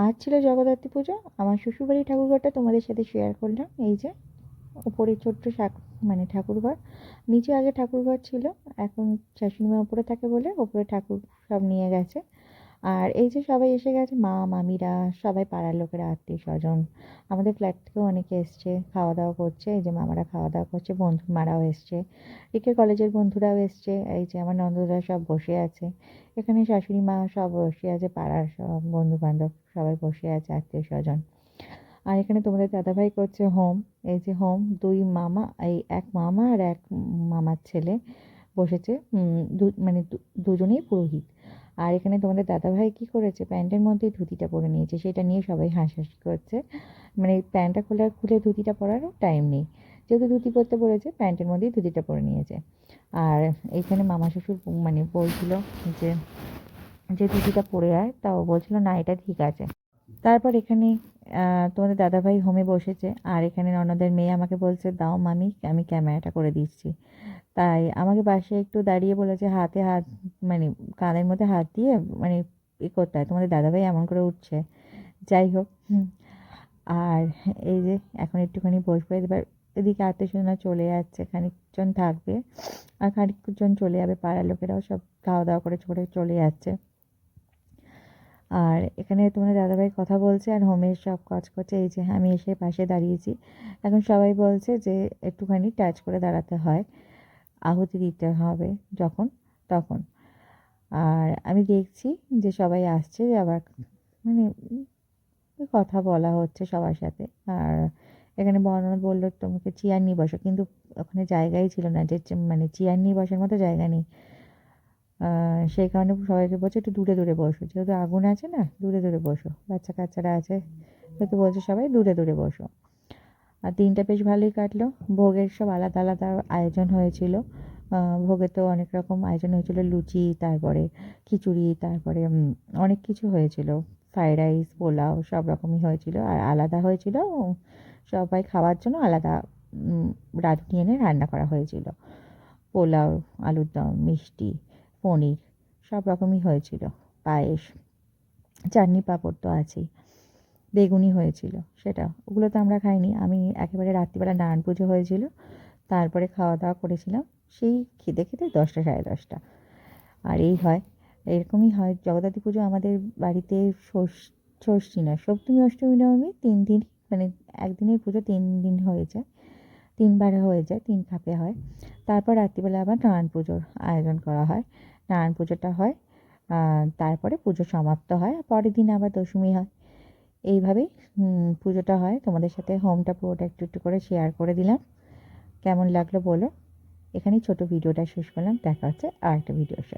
আজ ছিল জগদ্ধাত্রী পুজো। আমার শ্বশুরবাড়ির ঠাকুরঘরটা তোমাদের সাথে শেয়ার করলাম। এই যে উপরে ছোট্ট মানে ঠাকুরঘর, নিচে আগে ঠাকুরঘর ছিল, এখন শাশুড়ি মা উপরে থাকে বলে উপরে ঠাকুর সব নিয়ে গেছে। আর এই যে সবাই এসে গেছে, মা মামিরা সবাই, পাড়ার লোকেরা, আত্মীয় স্বজন, আমাদের ফ্ল্যাট থেকেও অনেকে এসছে, খাওয়া দাওয়া করছে। এই যে মামারা খাওয়া দাওয়া করছে, বন্ধু মারাও এসছে, রিকের কলেজের বন্ধুরাও এসছে। এই যে আমার নন্দরা সব বসে আছে, এখানে শাশুড়ি মা সব বসে আছে, পাড়ার সব বন্ধু বান্ধব সবাই বসে আছে, আত্মীয় স্বজন। আর এখানে তোমাদের দাদাভাই করছে হোম। এই যে হোম, দুই মামা, এই এক মামা আর এক মামার ছেলে বসেছে, মানে দুজনেই পুরোহিত। আর এখানে তোমাদের দাদাভাই কি করেছে, প্যান্টের মধ্যে ধুতিটা পরে নিয়েছে, সেটা নিয়ে সবাই হাসাহাসি করছে। মানে প্যান্টটা খুলে ধুতিটা পরারও টাইম নেই, যেহেতু ধুতি পরতে বলেছে প্যান্টের মধ্যেই ধুতিটা পরে নিয়েছে। আর এইখানে মামা শ্বশুর মানে বলছিল যে যে ধুতিটা পরে আয়, তাও বলছিল না এটা ঠিক আছে। তারপর এখানে তোমাদের দাদাভাই হোমে বসেছে, আর এখানে ননদের মেয়ে আমাকে বলছে, দাও মামি আমি ক্যামেরাটা করে দিচ্ছি। তাই আমাকে পাশে একটু দাঁড়িয়ে বলেছে, হাতে হাত, মানে কানের মধ্যে হাত দিয়ে, মানে করতে হয়। তোমাদের দাদাভাই এমন করে উঠছে। যাই হোক, আর এই যে এখন একটুখানি বসবো। এবার এদিকে আত্মীয় স্বজনরা চলে যাচ্ছে, খানিকজন থাকবে আর খানিকজন চলে যাবে, পাড়ার লোকেরাও সব খাওয়া দাওয়া করে চলে যাচ্ছে। আর এখানে তোমাদের দাদাভাই কথা বলছে আর হোমের সব কাজ করছে। এই যে আমি এসে পাশে দাঁড়িয়েছি। এখন সবাই বলছে যে একটুখানি টাচ করে দাঁড়াতে হয়, আহুতি দিতে হবে যখন তখন। আর আমি দেখছি যে সবাই আসছে, আবার মানে কথা বলা হচ্ছে সবার সাথে। আর এখানে বর্ণনা বললো তোমাকে চেয়ার নিয়ে বসো, কিন্তু ওখানে জায়গাই ছিল না, যে মানে চেয়ার নিয়ে বসার মতো জায়গা নেই। সেই কারণে সবাইকে বলছে একটু দূরে দূরে বসো, যেহেতু আগুন আছে না, দূরে দূরে বসো, বাচ্চা কাচ্চারা আছে, সেহেতু বলছে সবাই দূরে দূরে বসো। আর দিনটা বেশ ভালোই কাটলো। ভোগের সব আলাদা আলাদা আয়োজন হয়েছিল। ভোগে তো অনেক রকম আয়োজন হয়েছিল, লুচি, তারপরে খিচুড়ি, তারপরে অনেক কিছু হয়েছিল, ফ্রাইড রাইস, পোলাও, সব রকমই হয়েছিল। আর আলাদা হয়েছিল সবাই খাওয়ার জন্য আলাদা রাঁধুনি এনে রান্না করা হয়েছিল। পোলাও, আলুর দম, মিষ্টি, পনির, সব রকমই হয়েছিল, পায়েস, চাটনি পাঁপড় তো আছেই, বেগুনি হয়েছিল। সেটা ওগুলো তো আমরা খাইনি, আমি একেবারে রাত্রিবেলা নারায়ণ পুজো হয়েছিল, তারপরে খাওয়া দাওয়া করেছিলাম। সেই খেতে খেতে 10টা সাড়ে 10টা। আর এই হয়, এরকমই হয় জগদ্ধাত্রী পুজো আমাদের বাড়িতে। ষষ্ঠী না, সপ্তমী অষ্টমী নবমী 3 দিন, মানে একদিনের পুজো 3 দিন হয়ে যায়, 3বার হয়ে যায়, 3 ধাপে হয়। তারপর রাত্রিবেলা আবার নারায়ণ পুজোর আয়োজন করা হয়, নারায়ণ পুজোটা হয়, তারপরে পুজো সমাপ্ত হয়, পরের দিন আবার দশমী হয়। এইভাবেই পুজোটা হয়। তোমাদের সাথে হোমটা পুরোটা একটু একটু করে শেয়ার করে দিলাম। কেমন লাগলো বলো। এখানেই ছোট ভিডিওটা শেষ করলাম, দেখা হচ্ছে আর একটা ভিডিওর সাথে।